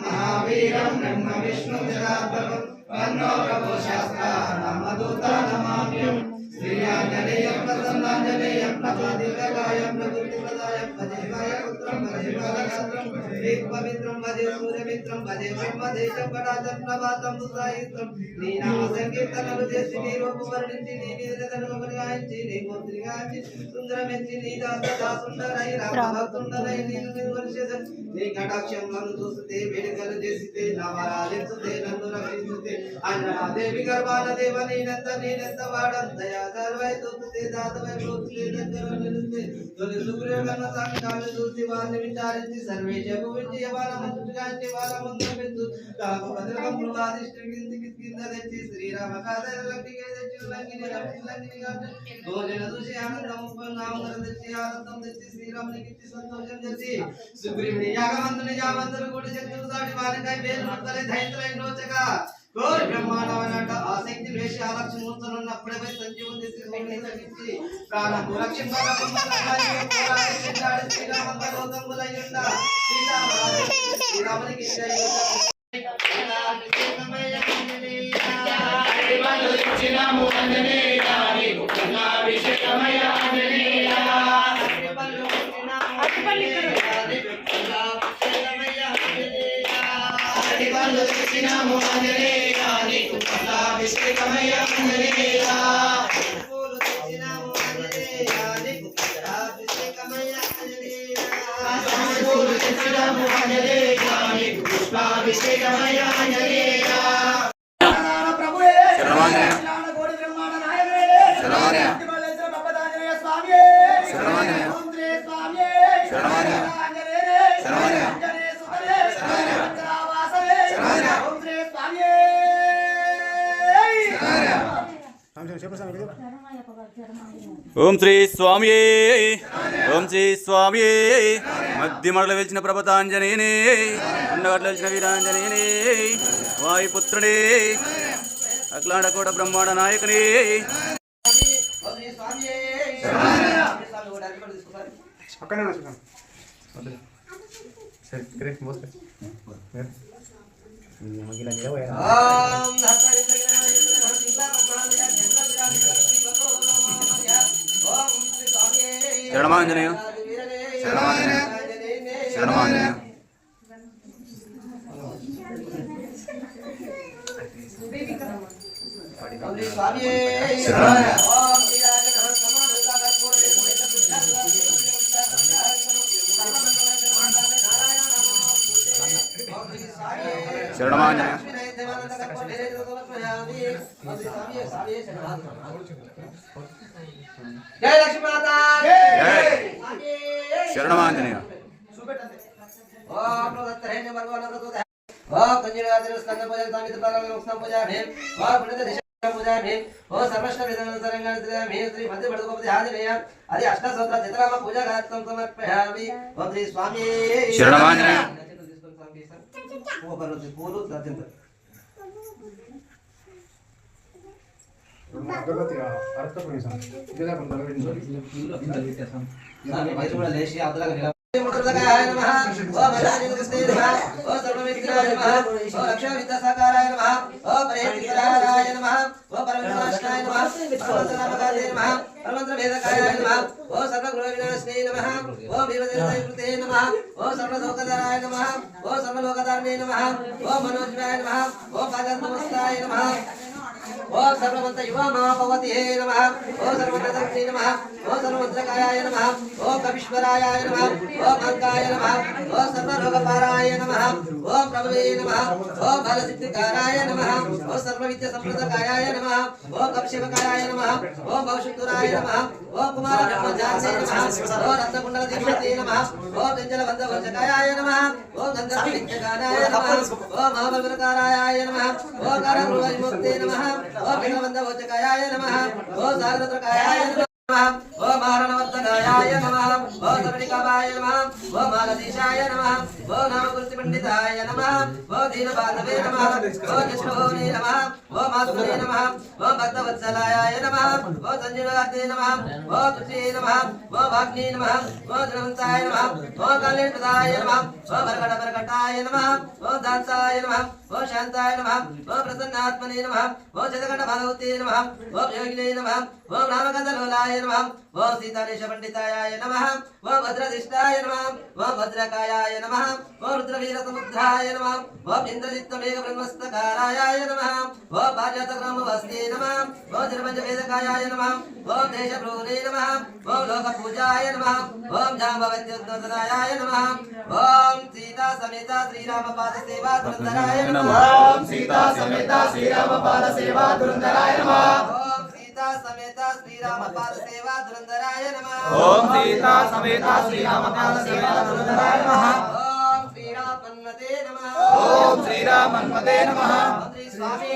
महावीरं ब्रह्म विष्णु जगद्गुरुं वन्नो प्रभु शास्त्रा नामदूता नमाम्यहं श्री आंजनेयं प्रसन्नांजनेयं प्रचोदितकायं प्रकृतिप्रदायं भजेवाय पुत्रं भजेवालगात्रं एकपवित्रं भजे सूर्यमित्रं भजे ब्रह्मदेशं पटाचं प्रभातं दुर्गायित्रं नीनाम संकीर्तननुदेशि नीरूपवर्णिंचि नीनिरतनुपरिगायिंचि नीपुत्रिगायिंचि सुन्दरमेंचि नीदासदासुन्दरै रामभक्तुन्दरै नीनुवर्षितं నీ కటాక్షం నన్ను చూస్తే వేడుకలు చేస్తే నవరాలించుతే నన్ను రక్షించుతే అంజనాదేవి గర్భాన దేవ నేనెంత వాడంతయా సర్వై చూస్తే దాతవై చూస్తే దగ్గర నిలిస్తే తొలి సుగ్రీవన్న సంఘాలు చూసి వారిని విచారించి సర్వే జగు విజయ వాళ్ళ ముందుగాంచి వాళ్ళ ముందు పెట్టు తాకు భద్రకం కృపాదిష్టి కింద తెచ్చి శ్రీరామ కాదర లక్ష్మికే తెచ్చి లంకిని లంకిని కాదు భోజన చూసి ఆనందం నామం తెచ్చి ఆనందం తెచ్చి శ్రీరామునికి ఇచ్చి సంతోషం చేసి సుగ్రీవుని యాగవంతుని యావంతులు కూడా శత్రువు సాటి వారికై వేలు ముక్కలే ధైర్యలై నోచగా కోరి బ్రహ్మాండమైనట ఆసక్తి వేష ఆలక్ష్యం ఉంచున్నప్పుడే పోయి సంజీవుని శ్రీరాముని తగ్గించి ప్రాణము రక్షింపగా శ్రీరామంతలోకంబులయ్యుండ శ్రీరామునికి ఓం శ్రీ స్వామి ఓం శ్రీ స్వామి మధ్య మడల వెలిచిన ప్రభతాంజనేనే అండగట్ల వెలిచిన వీరాంజనేనే వాయుపుత్రుడే అఖిలాండకోట బ్రహ్మాండ నాయకునే శరణమాంజనేయ శరణమాంజనేయ శరణమాంజనేయ శరణమాంజనేయ జై లక్ష్మీ మాతా శరణమాంజనేయ ఓం ప్రదత్తరేణ మర్వన ప్రదోత ఓం కంజరాదిన స్కంద పూజ తామిత ప్రారంభ ఉస్నా పూజ భేం ఓం పుణ్యత దిశ పూజ భేం ఓం సర్వష్ణ విధాన సరంగాన భేం శ్రీ మధ్య బడుకోపతి హాజరేయ అది అష్టసోత్ర చిత్రామ పూజ గాత్రం సమర్పయామి ఓం శ్రీ స్వామి శరణమాంజనేయ ఓ పర్వతి పూలు దత్తంత అగరబత్తి అర్థ ప్రవేశం ఇదేలా కొంత లేచి అదలగా ముద్రదగాయ నమః ఓం మహాజన కృష్ణే నమః ఓం సర్వమిత్రాయ నమః ఓం రక్షణ విద్యాసాకారాయ నమః ఓం ప్రేమిత్రాయ నమః ఓం పరమేశ్వరాయ నమః పరమేశ్వరాయ నమః పరమంత్ర వేదకాయ నమః ఓం సర్వగుణ వినాశనే నమః ఓం భీమదేవాయ కృతే నమః ఓం సర్వలోకధారాయ నమః ఓం సర్వలోకధారణే నమః ఓం మనోజ్వాయ నమః ఓం పాదనమస్తాయ నమః ఓం సర్వమంత యువమా భవతి హే నమః ఓం సర్వమంత దక్షిణే నమః ఓం సర్వమంత్రకాయాయ నమః ఓం కవిశ్వరాయాయ నమః ఓం అంకాయ నమః ఓం సర్వరోగపారాయ నమః ఓం ప్రభవే నమః ఓం బలసిద్ధికారాయ నమః ఓం సర్వవిద్య సంప్రదకాయాయ నమః ఓం కవిశివకాయాయ నమః ఓం భవశుద్ధురాయ నమః ఓం కుమార బ్రహ్మజాతే నమః ఓం రత్నకుండల దివ్యతే నమః ఓం గంజలబంధవర్షకాయాయ నమః ఓం గంధర్వవిద్యకారాయ నమః ఓం మహాబలకారాయ నమః ఓం కారగృహవిముక్తే నమః ఓం భిన్నబంధవర్షకాయాయ నమః ఓం సాగరత్రకాయాయ నమః ఓం మారణవర్ధనాయ నమః ఓం సర్వనికాయ నమః ఓం మాలదీశాయ నమః ఓం నామకృతి పండితాయ నమః ఓం దీనబాంధవే నమః ఓం జశ్రోనే నమః ఓం మాధురే నమః ఓం భక్తవత్సలాయ నమః ఓం సంజీవగాతే నమః ఓం తుష్టే నమః ఓం వాగ్నే నమః ఓం ధనవంతాయ నమః ఓం కళ్యాణప్రదాయ నమః ఓం వరకటపరకటాయ నమః ఓం దాసాయ నమః ఓం శాంతాయ నమః ఓం ప్రసన్నాత్మనే నమః ఓం చదకండ భాగవతే నమః ఓం యోగినే నమః ఓం రామగంధలోలాయ నమః ఓం సీతాదేశ పండితాయ నమః ఓం భద్రదిష్టాయ నమః ఓం భద్రకాయాయ నమః ఓం రుద్రవీర సముద్రాయ నమః ఓం ఇంద్రజిత్తమేఘ బ్రహ్మస్తకారాయ నమః ఓం పార్యతగ్రామవస్తే నమః ఓం జనపంచవేదకాయాయ నమః ఓం దేశభ్రూనే నమః ఓం లోకపూజాయ నమః ఓం జాంబవత్యోద్ధాయ నమః ఓం సీతా సమేత శ్రీరామపాద సేవా దురంధరాయ నమః ఓం సీతా సమేత శ్రీరామపాద సేవా దురంధరాయ నమః ఓం సీతా సమేత శ్రీరామపాద సేవా దురంధరాయ నమః ఓం సీతా సమేత శ్రీరామపాద సేవా దురంధరాయ నమః ఓం శ్రీరామన్మతే నమః ఓం శ్రీరామన్మతే నమః శ్రీ స్వామి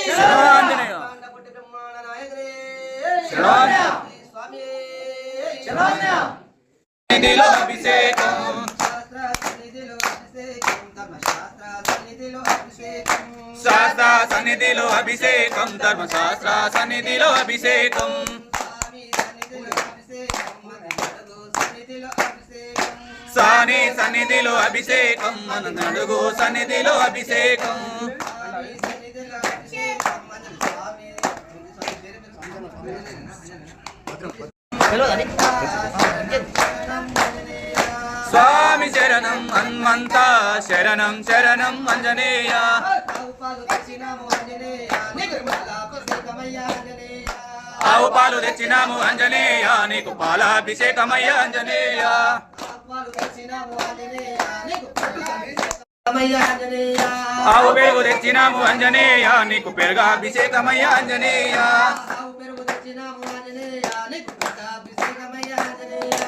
శరణాంజనేయ. పుట్టి బ్రహ్మాండ నాయకుడే శరణాంజనేయ. శ్రీ స్వామి శరణాంజనేయ. సన్నిధిలో అభిషేకం శాస్త్ర సన్నిధిలో అభిషేకం ధర్మశాస్త్ర సన్నిధిలో అభిషేకం శాస్త్ర సన్నిధిలో అభిషేకం ధర్మశాస్త్ర సన్నిధిలో అభిషేకం స్వామి సన్నిధిలో అభిషేకం మధుడు సన్నిధిలో అభిషేకం సాని సన్నిధిలో అభిషేకం మన నడుగు సన్నిధిలో అభిషేకం స్వామి సన్నిధిలో అభిషేకం మధుడు స్వామి స్వామి శరణం హనుమంత శరణం శరణం అంజనేయ పాలు తెచ్చినాము ఆంజనేయ నీకు పాలాభిషేకమయ్యా ఆంజనేయ ఆవు పాలు తెచ్చినాము అంజనేయ నీకు పాలాభిషేకమయ్య అంజనేయ పాలు తెచ్చినాము ఆంజనేయ నీకు పాలాభిషేకమయ్యా ఆంజనేయ ఆవు పెరుగు తెచ్చినాము అంజనేయ నీకు పెరుగాభిషేకమయ్య అంజనేయ ఆవు పెరుగు తెచ్చినాము ఆంజనేయ నీకు పాలాభిషేకమయ్యా ఆంజనేయ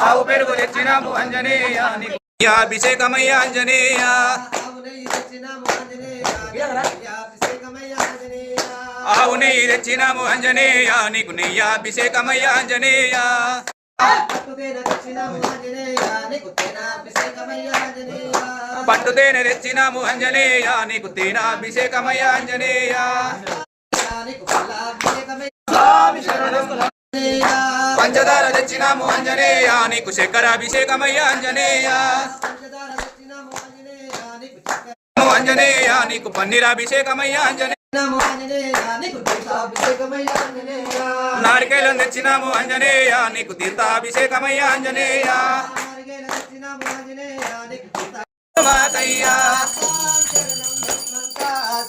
ఆవు పెరుగు తెచ్చినాము అంజనేయ నీకు అభిషేకమయ్య అంజనేయ ఆవు నెయ్యి తెచ్చినాము ఆంజనేయ అభిషేకమయ్యా ఆంజనేయ ఆవు నెయ్యి తెచ్చినాము అంజనేయ నీకు నెయ్యాభిషేకమయ్య అంజనేయ పట్టుతేనె తెచ్చినాము ఆంజనేయ నీకు తేనాభిషేకమయ్యా ఆంజనేయ పట్టు తేనె తెచ్చినాము అంజనేయ నీకు తేనాభిషేకమయ్య అంజనేయ నీకు పాలాభిషేకమయ్యా స్వామి శరణం ఆంజనేయ పంచదార తెచ్చినాము అంజనేయ నీకు చక్కెరాభిషేకమయ్య అంజనేయ పంచదార తెచ్చినాము ఆంజనేయ నీకు చక్కెర అంజనేయ నీకు పన్నీరాభిషేకమయ్య అంజనేయ నాము ఆంజనేయ నీకు దీపాభిషేకమయ్యా ఆంజనేయ నారికేలం తెచ్చినాము అంజనేయ నీకు తీర్థాభిషేకమయ్య అంజనేయ నారికేల తెచ్చినాము ఆంజనేయ నీకు మాతయ్య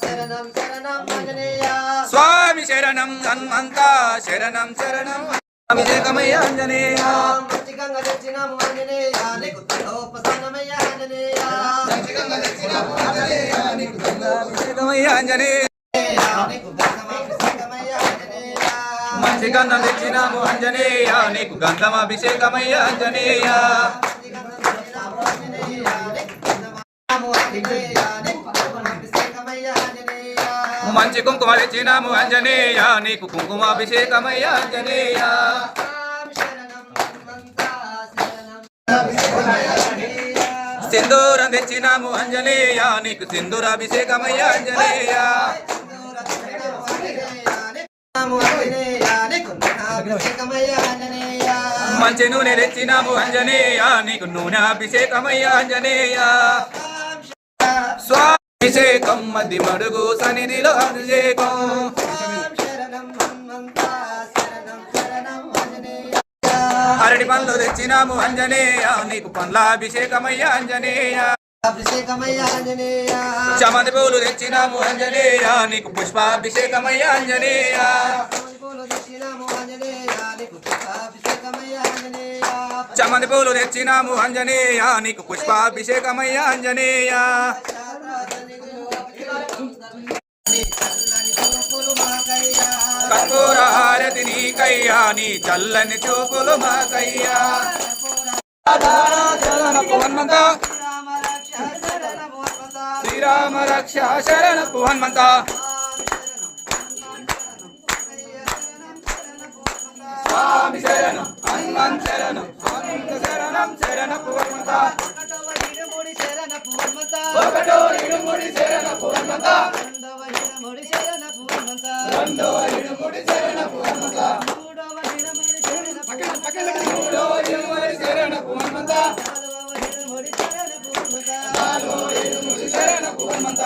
శరణం శరణం ఆంజనేయ స్వామి శరణం హనుమంత శరణం శరణం అభిషేకమయ్య అంజనేయ మంచికంగా తెచ్చినాము ఆంజనేయ నీకు తోపసనమయ్యా ఆంజనేయ అభిషేకమయ్య అంజనేయ నీకు గంధమాభిషేకమయ్యా ఆంజనేయ మంచి గంధం తెచ్చినాము అంజనేయ నీకు గంధం అభిషేకమయ్య అంజనేయ మంచి కుంకుమ తెచ్చినాము అంజనేయ నీకు కుంకుమాభిషేకమయ్య అంజనేయ సింధూరం తెచ్చినాము అంజనేయ నీకు సింధూరాభిషేకమయ్య అంజనేయ మంచి నూనె తెచ్చినాము అంజనేయ నీకు నూనె అభిషేకమయ్య అంజనేయ స్వాభిషేకం మది మడుగు సన్నిధిలో అభిషేకం అరటి పండ్లు తెచ్చినాము అంజనేయ నీకు పండ్ల అభిషేకమయ్య అంజనేయ అభిషేకమయ్య ఆంజనేయ చామంతి పూలు తెచ్చినాము ఆంజనేయ నీకు పుష్పాభిషేకమయ్య ఆంజనేయ పూలు తెచ్చినాము ఆంజనేయ నీకు పుష్పాభిషేకమయ్య ఆంజనేయ చామంతి పూలు తెచ్చినాము ఆంజనేయ నీకు పుష్పాభిషేకమయ్య ఆంజనేయ కర్పూర హారతి నీకయ్యా నీ చల్లని చూపులు మాకయ్యా హనుమంత శ్రీరామ రక్ష శరణపు హనుమంత స్వామి శరణం హనుమన్ శరణం హనుమంత శరణం శరణపు హనుమంత ఒకటో ఇడుముడి శరణపు హనుమంత రెండవ ఇడుముడి శరణపు హనుమంత మూడవ ఇడుముడి శరణపు హనుమంత నాలుగవ ఇడుముడి శరణపు హనుమంత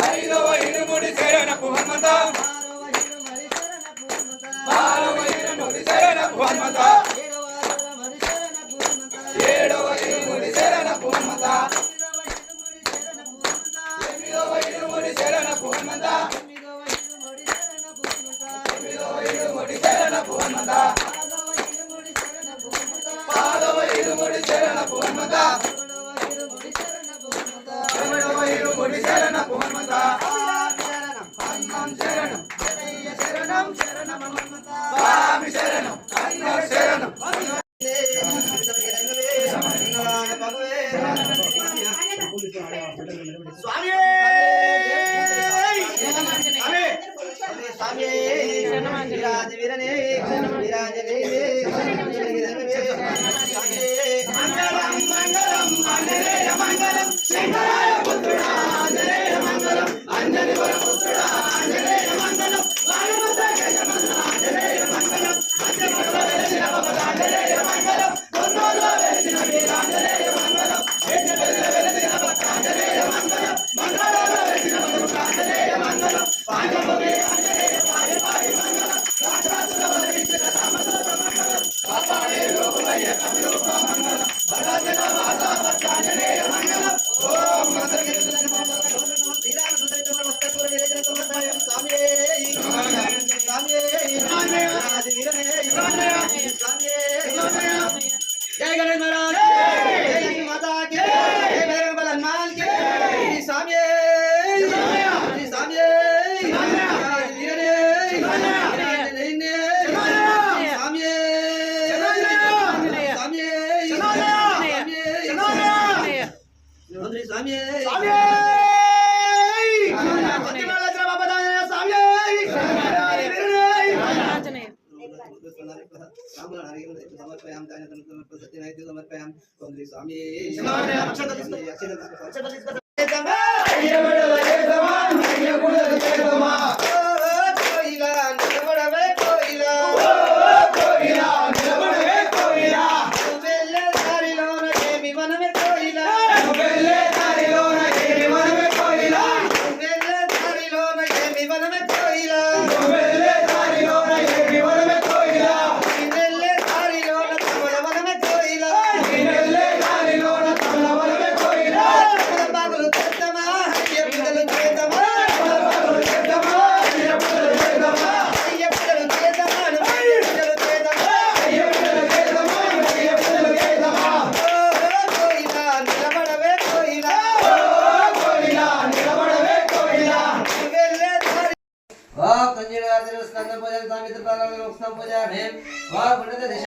ఐదవ ఇడుముడి శరణపు హనుమంత ఆరవ ఇడుముడి శరణపు హనుమంత ఏడవ ఇడుముడి శరణపు హనుమంత ఎనిమిదవ ఇడుముడి శరణపు హనుమంత తొమ్మిదవ ఇడుముడి శరణపు హనుమంత పదవ ఇడుముడి శరణపు హనుమంత పదకొండవ ఇడుముడి శరణపు హనుమంత హనుమన్ శరణం శరణం శరణం హనుమంత స్వామి శరణం హనుమన్ శరణం స్వామి స్వామి విరాజ వీరనే విరాజ మంగళం మంగళం ఆంజనేయ మంగళం శంకరాయ పుత్రుడా ఆంజనేయ మంగళం అంజని పుత్రుడా ఆంజనేయ మంగళం ఆంజనేయ మంగళం ఆంజనేయ మంగళం కొన్నోలో వెలిసిన వీరాంజనేయ మంగళం వెలిసిన ఆంజనేయ మంగళం మంగళంలో వెలిసిన ఆంజనేయ మంగళం పాండవే ఆంజనేయ పాయి పాయి మంగళం రాజరాజుల వరించిన రామదూత మంగళం కాపాడే లోకమయ్య కవిరూప మంగళం బలజన వాస ఆంజనేయ మంగళం ఓం जय गणेश महाराज जय लक्ष्मी माता की जय भैरव बल हनुमान की स्वामी स्वामी